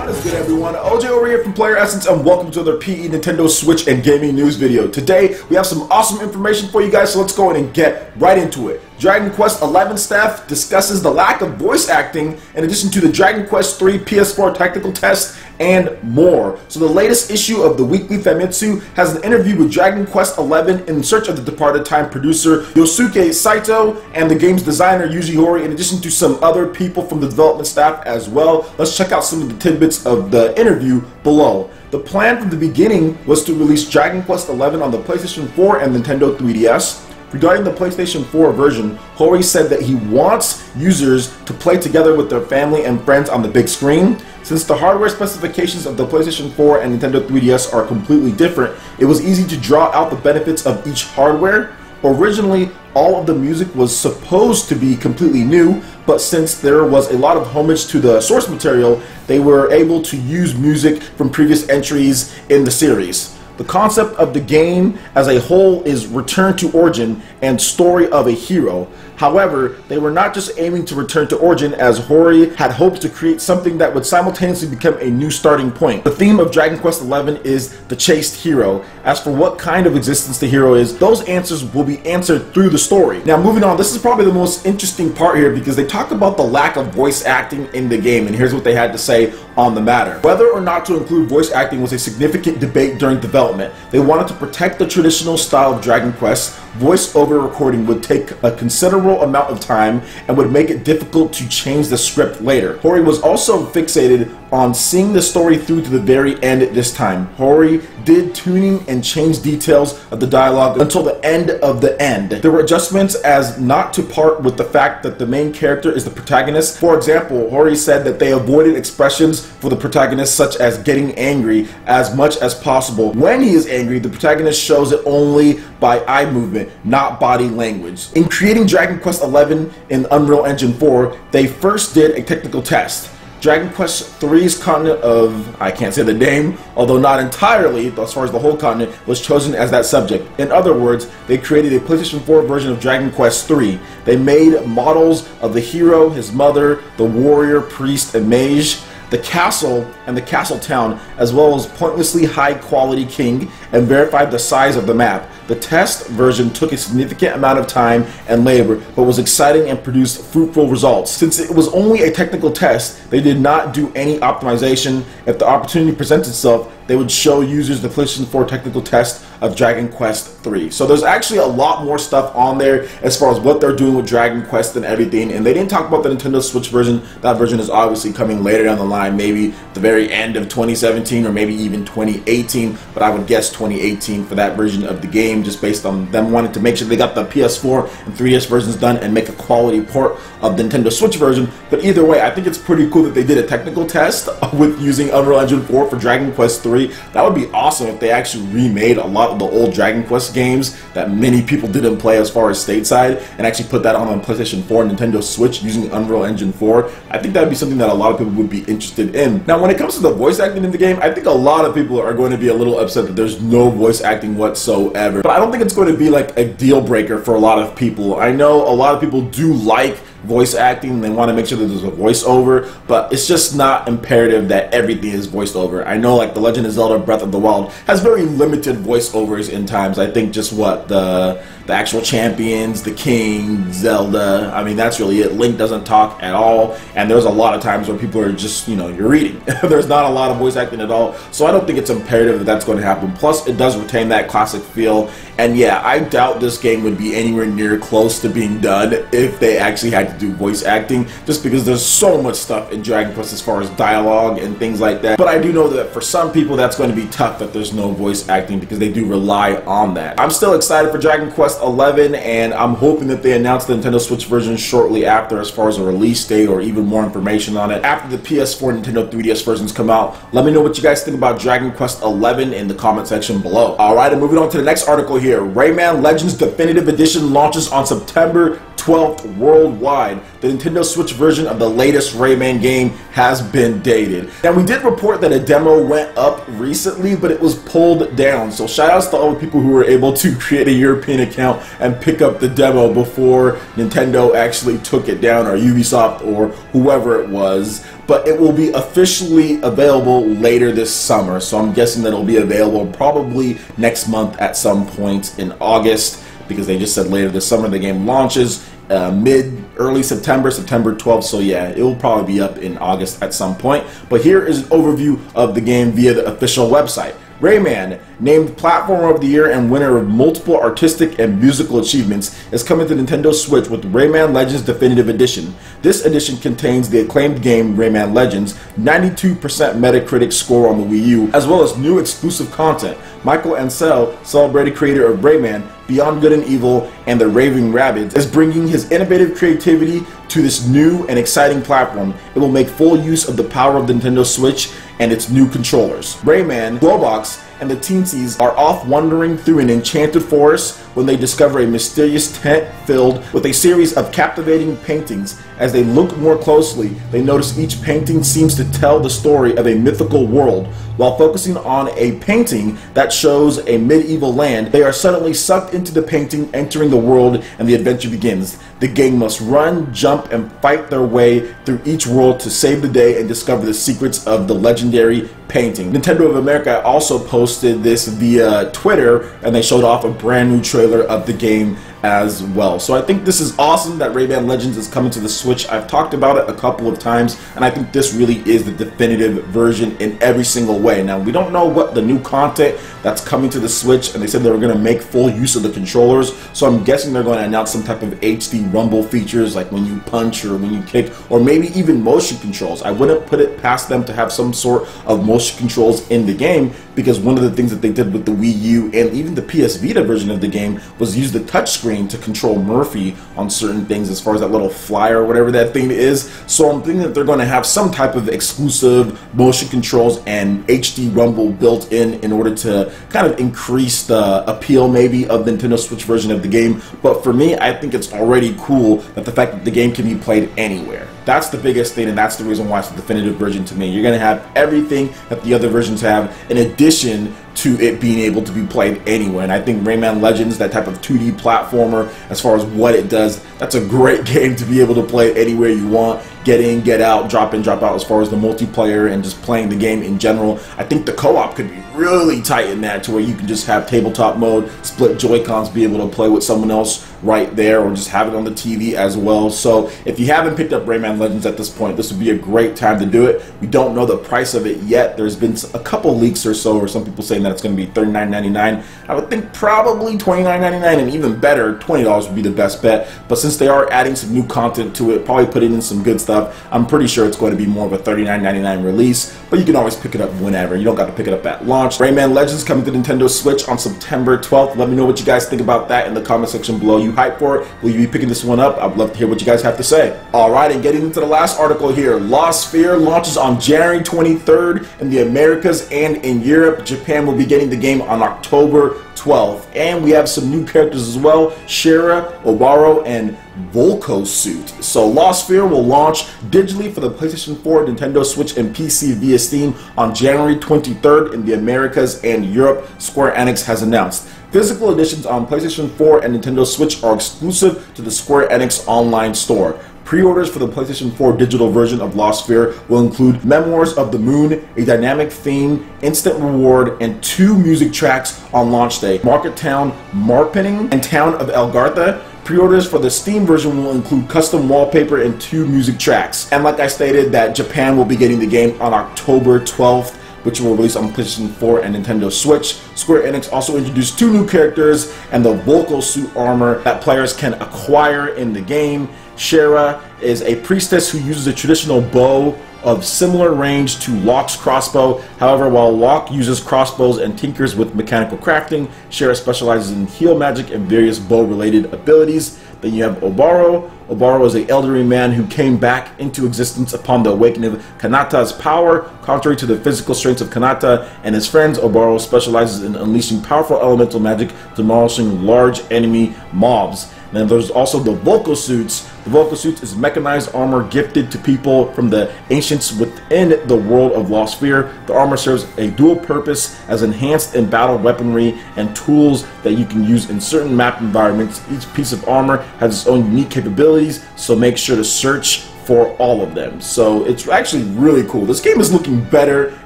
What is good, everyone? OJ over here from PlayerEssence, and welcome to another PE, Nintendo Switch, and gaming news video. Today, we have some awesome information for you guys, so let's go ahead and get right into it. Dragon Quest XI staff discusses the lack of voice acting in addition to the Dragon Quest III PS4 technical test and more. So the latest issue of the Weekly Famitsu has an interview with Dragon Quest XI in search of the departed time producer Yosuke Saito and the game's designer Yuji Horii, in addition to some other people from the development staff as well. Let's check out some of the tidbits of the interview below. The plan from the beginning was to release Dragon Quest XI on the PlayStation 4 and Nintendo 3DS. Regarding the PlayStation 4 version, Horii said that he wants users to play together with their family and friends on the big screen. Since the hardware specifications of the PlayStation 4 and Nintendo 3DS are completely different, it was easy to draw out the benefits of each hardware. Originally, all of the music was supposed to be completely new, but since there was a lot of homage to the source material, they were able to use music from previous entries in the series. The concept of the game as a whole is return to origin and story of a hero. However, they were not just aiming to return to origin, as Horii had hoped to create something that would simultaneously become a new starting point. The theme of Dragon Quest XI is the chased hero. As for what kind of existence the hero is, those answers will be answered through the story. Now moving on, this is probably the most interesting part here because they talk about the lack of voice acting in the game, and here's what they had to say on the matter. Whether or not to include voice acting was a significant debate during development. They wanted to protect the traditional style of Dragon Quest. Voice-over recording would take a considerable amount of time and would make it difficult to change the script later. Horii was also fixated on seeing the story through to the very end this time. Horii did tuning and changed details of the dialogue until the end of the end. There were adjustments as not to part with the fact that the main character is the protagonist. For example, Horii said that they avoided expressions for the protagonist such as getting angry as much as possible. When he is angry, the protagonist shows it only by eye movement, not body language. In creating Dragon Quest XI in Unreal Engine 4, they first did a technical test. Dragon Quest III's continent of, I can't say the name, although not entirely, as far as the whole continent, was chosen as that subject. In other words, they created a PlayStation 4 version of Dragon Quest III. They made models of the hero, his mother, the warrior, priest, and mage, the castle and the castle town, as well as pointlessly high quality king, and verified the size of the map. The test version took a significant amount of time and labor, but was exciting and produced fruitful results. Since it was only a technical test, they did not do any optimization. If the opportunity presents itself, they would show users the PlayStation 4 technical test of Dragon Quest III. So there's actually a lot more stuff on there as far as what they're doing with Dragon Quest and everything, and they didn't talk about the Nintendo Switch version. That version is obviously coming later down the line, maybe the very end of 2017 or maybe even 2018, but I would guess 2018 for that version of the game, just based on them wanting to make sure they got the PS4 and 3DS versions done and make a quality port of the Nintendo Switch version. But either way, I think it's pretty cool that they did a technical test with using Unreal Engine 4 for Dragon Quest III. That would be awesome if they actually remade a lot of the old Dragon Quest games that many people didn't play as far as stateside, and actually put that on PlayStation 4 and Nintendo Switch using Unreal Engine 4. I think that would be something that a lot of people would be interested in. Now, when it comes to the voice acting in the game, I think a lot of people are going to be a little upset that there's no voice acting whatsoever. But I don't think it's going to be like a deal breaker for a lot of people. I know a lot of people do like voice acting and they want to make sure that there's a voiceover, but it's just not imperative that everything is voiced over. I know like The Legend of Zelda Breath of the Wild has very limited voiceovers in times. I think just what the actual champions, the king, Zelda, I mean that's really it. Link doesn't talk at all, and there's a lot of times where people are just, you know, you're reading. There's not a lot of voice acting at all, so I don't think it's imperative that that's going to happen. Plus it does retain that classic feel, and yeah, I doubt this game would be anywhere near close to being done if they actually had to do voice acting, just because there's so much stuff in Dragon Quest as far as dialogue and things like that. But I do know that for some people that's going to be tough that there's no voice acting, because they do rely on that. I'm still excited for Dragon Quest XI, and I'm hoping that they announce the Nintendo Switch version shortly after as far as a release date or even more information on it after the PS4 and Nintendo 3DS versions come out. Let me know what you guys think about Dragon Quest XI in the comment section below. Alright, and moving on to the next article here. Rayman Legends Definitive Edition launches on September 12th worldwide. The Nintendo Switch version of the latest Rayman game has been dated. Now, we did report that a demo went up recently, but it was pulled down. So shout outs to all the people who were able to create a European account and pick up the demo before Nintendo actually took it down, or Ubisoft, or whoever it was. But it will be officially available later this summer. So I'm guessing that it'll be available probably next month at some point in August, because they just said later this summer. The game launches early September 12th, so yeah, it will probably be up in August at some point. But here is an overview of the game via the official website. Rayman, named Platformer of the Year and winner of multiple artistic and musical achievements, is coming to Nintendo Switch with Rayman Legends Definitive Edition. This edition contains the acclaimed game Rayman Legends, 92% Metacritic score on the Wii U, as well as new exclusive content. Michael Ansel, celebrated creator of Rayman, Beyond Good and Evil, and the Raving Rabbids, is bringing his innovative creativity to this new and exciting platform. It will make full use of the power of the Nintendo Switch and its new controllers. Rayman, Glowbox, and the Teensies are off wandering through an enchanted forest when they discover a mysterious tent filled with a series of captivating paintings. As they look more closely, they notice each painting seems to tell the story of a mythical world. While focusing on a painting that shows a medieval land, they are suddenly sucked into the painting, entering the world, and the adventure begins. The gang must run, jump, and fight their way through each world to save the day and discover the secrets of the legendary painting. Nintendo of America also posted this via Twitter, and they showed off a brand new trailer of the game as well. So I think this is awesome that Rayman Legends is coming to the Switch. I've talked about it a couple of times, and I think this really is the definitive version in every single way. Now, we don't know what the new content that's coming to the Switch, and they said they were going to make full use of the controllers, so I'm guessing they're going to announce some type of HD rumble features, like when you punch or when you kick, or maybe even motion controls. I wouldn't put it past them to have some sort of motion controls in the game, because one of the things that they did with the Wii U and even the PS Vita version of the game was use the touchscreen to control Murphy on certain things, as far as that little flyer or whatever that thing is. So I'm thinking that they're going to have some type of exclusive motion controls and HD rumble built in order to kind of increase the appeal maybe of the Nintendo Switch version of the game. But for me, I think it's already cool that the fact that the game can be played anywhere. That's the biggest thing, and that's the reason why it's the definitive version to me. You're going to have everything that the other versions have, in addition to it being able to be played anywhere. And I think Rayman Legends, that type of 2D platformer, as far as what it does, that's a great game to be able to play anywhere you want. Get in, get out, drop in, drop out, as far as the multiplayer and just playing the game in general. I think the co-op could be really tight in that, to where you can just have tabletop mode, split Joy-Cons, be able to play with someone else right there, or just have it on the TV as well. So if you haven't picked up Rayman Legends at this point, this would be a great time to do it. We don't know the price of it yet. There's been a couple leaks or so, or some people saying that it's going to be $39.99. I would think probably $29.99, and even better, $20 would be the best bet. But since they are adding some new content to it, probably putting in some good stuff, I'm pretty sure it's going to be more of a $39.99 release, but you can always pick it up whenever. You don't got to pick it up at launch. Rayman Legends coming to Nintendo Switch on September 12th. Let me know what you guys think about that in the comment section below. You hyped for it? Will you be picking this one up? I'd love to hear what you guys have to say. Alright, and getting into the last article here. Sphear launches on January 23rd in the Americas and in Europe. Japan will be getting the game on October 12th. And we have some new characters as well. Shira, Obaro, and Volkosuit. So Sphear will launch digitally for the PlayStation 4, Nintendo Switch, and PC via Steam on January 23rd in the Americas and Europe, Square Enix has announced. Physical editions on PlayStation 4 and Nintendo Switch are exclusive to the Square Enix online store. Pre-orders for the PlayStation 4 digital version of Sphear will include Memoirs of the Moon, a dynamic theme, instant reward, and 2 music tracks on launch day: Market Town Marpening and Town of Elgartha. Pre-orders for the Steam version will include custom wallpaper and 2 music tracks. And like I stated, that Japan will be getting the game on October 12th, which will release on PlayStation 4 and Nintendo Switch. Square Enix also introduced 2 new characters and the Volkosuit armor that players can acquire in the game. Shira is a priestess who uses a traditional bow of similar range to Locke's crossbow. However, while Locke uses crossbows and tinkers with mechanical crafting, Shira specializes in heal magic and various bow-related abilities. Then you have Obaro. Obaro is an elderly man who came back into existence upon the awakening of Kanata's power. Contrary to the physical strengths of Kanata and his friends, Obaro specializes in unleashing powerful elemental magic, demolishing large enemy mobs. And then there's also the vocal suits. The vocal suits is mechanized armor gifted to people from the ancients within the world of Lost Sphear. The armor serves a dual purpose as enhanced in battle weaponry and tools that you can use in certain map environments. Each piece of armor has its own unique capabilities, so make sure to search for all of them. So it's actually really cool. This game is looking better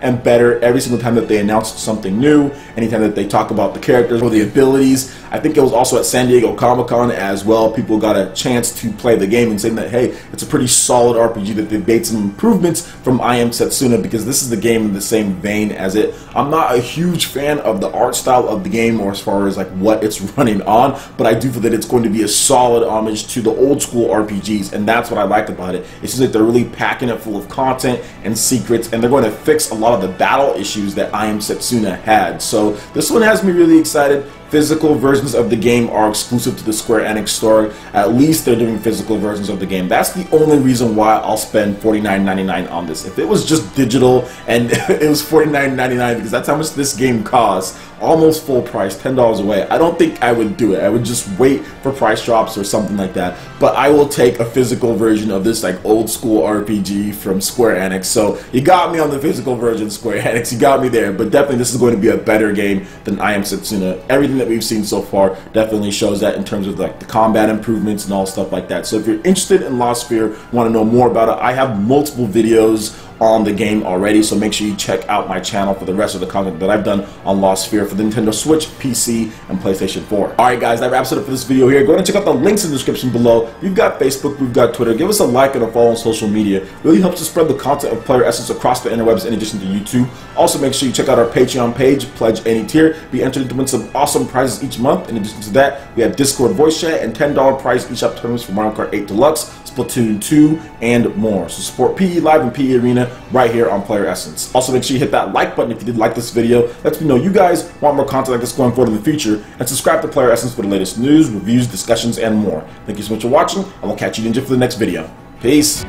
and better every single time that they announce something new, anytime that they talk about the characters or the abilities. I think it was also at San Diego Comic-Con as well. People got a chance to play the game and saying that, hey, it's a pretty solid RPG, that they've made some improvements from I Am Setsuna, because this is the game in the same vein as it. I'm not a huge fan of the art style of the game or as far as like what it's running on, but I do feel that it's going to be a solid homage to the old school RPGs, and that's what I like about it. It seems like they're really packing it full of content and secrets, and they're going to fix a lot of the battle issues that I Am Setsuna had. So this one has me really excited. Physical versions of the game are exclusive to the Square Enix store. At least they're doing physical versions of the game. That's the only reason why I'll spend $49.99 on this. If it was just digital and it was $49.99, because that's how much this game costs, almost full price, $10 away, I don't think I would do it. I would just wait for price drops or something like that. But I will take a physical version of this like old school RPG from Square Enix. So you got me on the physical version, Square Enix. You got me there. But definitely this is going to be a better game than I Am Setsuna. Everything that we've seen so far definitely shows that in terms of like the combat improvements and all stuff like that. So if you're interested in Lost Sphear, want to know more about it, I have multiple videos on the game already, so make sure you check out my channel for the rest of the content that I've done on Lost Sphear for the Nintendo Switch, PC, and PlayStation 4. Alright guys, that wraps it up for this video here. Go ahead and check out the links in the description below. We've got Facebook, we've got Twitter. Give us a like and a follow on social media. It really helps to spread the content of PlayerEssence across the interwebs in addition to YouTube. Also make sure you check out our Patreon page, pledge any tier. Be entered to win some awesome prizes each month. In addition to that, we have Discord voice chat and $10 prize each up tournaments for Mario Kart 8 Deluxe, Splatoon 2, and more. So support PE Live and PE Arena right here on PlayerEssence. Also make sure you hit that like button if you did like this video. Lets me know you guys want more content like this going forward in the future, and subscribe to PlayerEssence for the latest news, reviews, discussions, and more. Thank you so much for watching, and we'll catch you ninja for the next video. Peace!